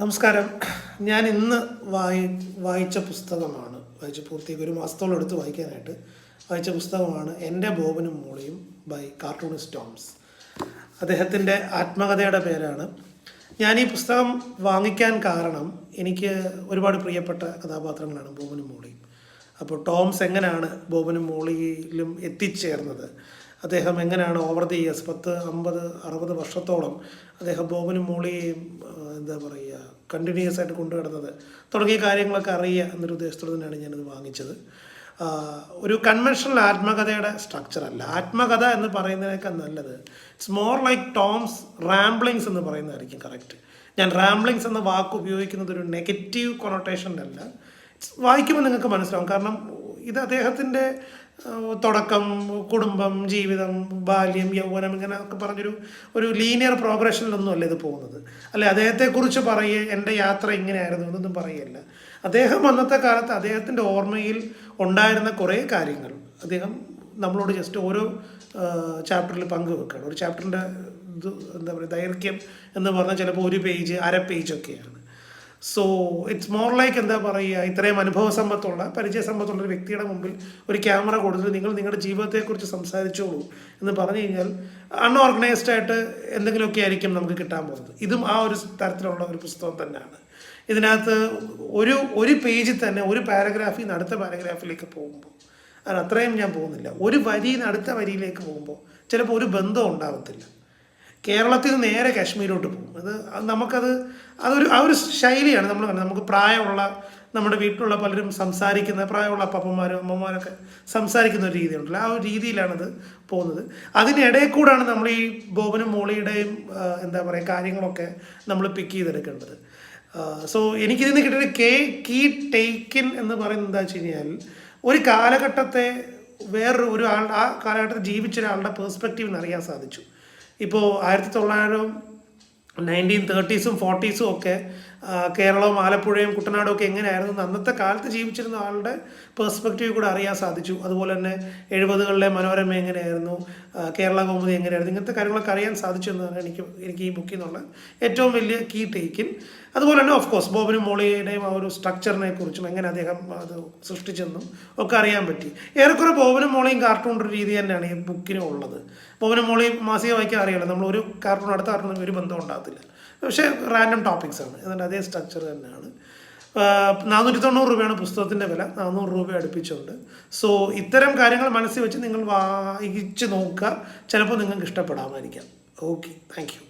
നമസ്കാരം. ഞാൻ ഇന്ന് വായിച്ച പുസ്തകമാണ്, പൂർത്തിയാക്കി ഒരു മാസത്തോളം എടുത്ത് വായിക്കാനായിട്ട് വായിച്ച പുസ്തകമാണ് എൻ്റെ ബോബനും മോളിയും ബൈ കാർട്ടൂണിസ്റ്റ് ടോംസ്. അദ്ദേഹത്തിൻ്റെ ആത്മകഥയുടെ പേരാണ്. ഞാൻ ഈ പുസ്തകം വാങ്ങിക്കാൻ കാരണം എനിക്ക് ഒരുപാട് പ്രിയപ്പെട്ട കഥാപാത്രങ്ങളാണ് ബോബനും മോളിയും. അപ്പോൾ ടോംസ് എങ്ങനെയാണ് ബോബനും മോളിയിലും എത്തിച്ചേർന്നത്, അദ്ദേഹം എങ്ങനെയാണ് ഓവർ ദി ഇയേഴ്സ് 10, 50, 60 വർഷത്തോളം അദ്ദേഹം ബോബനും മോളിയെയും എന്താ പറയുക കണ്ടിന്യൂസ് ആയിട്ട് കൊണ്ടുകിടന്നത് തുടങ്ങിയ കാര്യങ്ങളൊക്കെ അറിയുക എന്നൊരു ഉദ്ദേശത്തോടെ തന്നെയാണ് ഞാനത് വാങ്ങിച്ചത്. ഒരു കൺവെൻഷണൽ ആത്മകഥയുടെ സ്ട്രക്ചർ അല്ല. ആത്മകഥ എന്ന് പറയുന്നതിനേക്കാൾ നല്ലത് ഇറ്റ്സ് മോർ ലൈക്ക് ടോംസ് റാംബ്ലിങ്സ് എന്ന് പറയുന്നതായിരിക്കും കറക്റ്റ്. ഞാൻ റാംബ്ലിങ്സ് എന്ന വാക്ക് ഉപയോഗിക്കുന്നത് ഒരു നെഗറ്റീവ് കൊണോട്ടേഷനിലല്ല. വായിക്കുമ്പോൾ നിങ്ങൾക്ക് മനസ്സിലാവും. കാരണം ഇത് അദ്ദേഹത്തിൻ്റെ തുടക്കം, കുടുംബം, ജീവിതം, ബാല്യം, യൗവനം ഇങ്ങനെയൊക്കെ പറഞ്ഞൊരു ലീനിയർ പ്രോഗ്രഷനിലൊന്നും അല്ല ഇത് പോകുന്നത്. അല്ലെ അദ്ദേഹത്തെക്കുറിച്ച് പറയുക എൻ്റെ യാത്ര ഇങ്ങനെയായിരുന്നു എന്നൊന്നും പറയുകയല്ല. അദ്ദേഹം അന്നത്തെ കാലത്ത് അദ്ദേഹത്തിൻ്റെ ഓർമ്മയിൽ ഉണ്ടായിരുന്ന കുറേ കാര്യങ്ങൾ അദ്ദേഹം നമ്മളോട് ജസ്റ്റ് ഓരോ ചാപ്റ്ററിൽ പങ്കുവെക്കുകയാണ്. ഒരു ചാപ്റ്ററിൻ്റെ ഇത് എന്താ പറയുക ദൈർഘ്യം എന്ന് പറഞ്ഞാൽ ചിലപ്പോൾ 1 പേജ്, 1/2 പേജൊക്കെയാണ്. സോ ഇറ്റ്സ് മോർ ലൈക്ക് എന്താ പറയുക, ഇത്രയും അനുഭവസമ്പത്തുള്ള പരിചയസമ്പത്തുള്ള ഒരു വ്യക്തിയുടെ മുമ്പിൽ ഒരു ക്യാമറ കൊടുത്തിട്ട് നിങ്ങൾ നിങ്ങളുടെ ജീവിതത്തെക്കുറിച്ച് സംസാരിച്ചോളൂ എന്ന് പറഞ്ഞു കഴിഞ്ഞാൽ അൺഓർഗനൈസ്ഡ് ആയിട്ട് എന്തെങ്കിലുമൊക്കെ ആയിരിക്കും നമുക്ക് കിട്ടാൻ പോകുന്നത്. ഇതും ആ ഒരു തരത്തിലുള്ള ഒരു പുസ്തകം തന്നെയാണ്. ഇതിനകത്ത് ഒരു പേജിൽ തന്നെ ഒരു പാരഗ്രാഫിൽ നിന്ന് അടുത്ത പാരഗ്രാഫിലേക്ക് പോകുമ്പോൾ അത്രയും ഞാൻ പോകുന്നില്ല. ഒരു വരിയിൽ നിന്ന് അടുത്ത വരിയിലേക്ക് പോകുമ്പോൾ ചിലപ്പോൾ ഒരു ബന്ധം ഉണ്ടാകത്തില്ല. കേരളത്തിൽ നിന്ന് നേരെ കാശ്മീരോട്ട് പോകും. ആ ഒരു ശൈലിയാണ് നമ്മൾ കണ്ടത്. നമുക്ക് പ്രായമുള്ള നമ്മുടെ വീട്ടിലുള്ള പലരും സംസാരിക്കുന്ന, പ്രായമുള്ള അപ്പന്മാരും അമ്മമാരൊക്കെ സംസാരിക്കുന്ന ഒരു രീതിയുണ്ടല്ലോ, ആ ഒരു രീതിയിലാണത് പോകുന്നത്. അതിനിടയിൽ കൂടാണ് നമ്മൾ ഈ ബോബനും മോളിയുടെയും എന്താ പറയുക കാര്യങ്ങളൊക്കെ നമ്മൾ പിക്ക് ചെയ്തെടുക്കേണ്ടത്. സോ എനിക്കിതിൽ നിന്ന് കിട്ടിയ കീ ടേക്കിൻ എന്ന് പറയുന്നത് എന്താ വെച്ച് കഴിഞ്ഞാൽ ഒരു കാലഘട്ടത്തെ വേറൊരു ആ കാലഘട്ടത്തിൽ ജീവിച്ച ഒരാളുടെ പേഴ്സ്പെക്റ്റീവ് അറിയാൻ സാധിച്ചു. ഇപ്പോൾ 1930s, 40s ഒക്കെ കേരളവും ആലപ്പുഴയും കുട്ടനാടും ഒക്കെ എങ്ങനെയായിരുന്നു അന്നത്തെ കാലത്ത് ജീവിച്ചിരുന്ന ആളുടെ പേഴ്സ്പെക്റ്റീവ് കൂടെ അറിയാൻ സാധിച്ചു. അതുപോലെ തന്നെ 70കളിലെ മനോരമ എങ്ങനെയായിരുന്നു, കേരള കൗമുദി എങ്ങനെയായിരുന്നു, ഇങ്ങനത്തെ കാര്യങ്ങളൊക്കെ അറിയാൻ സാധിച്ചു എന്നതാണ് എനിക്ക് ഈ ബുക്കിൽ നിന്നുള്ള ഏറ്റവും വലിയ കീ ടേക്കിൻ. അതുപോലെ തന്നെ ഓഫ് കോഴ്സ് ബോബനും മോളിയുടെയും ആ ഒരു സ്ട്രക്ചറിനെ കുറിച്ചും എങ്ങനെ അദ്ദേഹം അത് സൃഷ്ടിച്ചെന്നും ഒക്കെ അറിയാൻ പറ്റി. ഏറെക്കുറെ ബോബനും മോളിയും കാർട്ടൂൺ ഒരു രീതി തന്നെയാണ് ഈ ബുക്കിനും ഉള്ളത്. ബോബനും മോളിയും മാസിക വായിക്കാൻ അറിയാലോ, നമ്മൾ ഒരു കാർട്ടൂൺ അടുത്ത കാർട്ടൂൺ ഒരു ബന്ധം ഉണ്ടാകത്തില്ല. പക്ഷേ റാൻഡം ടോപ്പിക്സ് ആണ്, എന്നിട്ട് അതേ സ്ട്രക്ചർ തന്നെയാണ്. 490 രൂപയാണ് പുസ്തകത്തിൻ്റെ വില, 400 രൂപ അടുപ്പിച്ചുണ്ട്. സോ ഇത്തരം കാര്യങ്ങൾ മനസ്സിൽ വെച്ച് നിങ്ങൾ വായിച്ച് നോക്കുക, ചിലപ്പോൾ നിങ്ങൾക്ക് ഇഷ്ടപ്പെടാമായിരിക്കാം. Okay, thank you.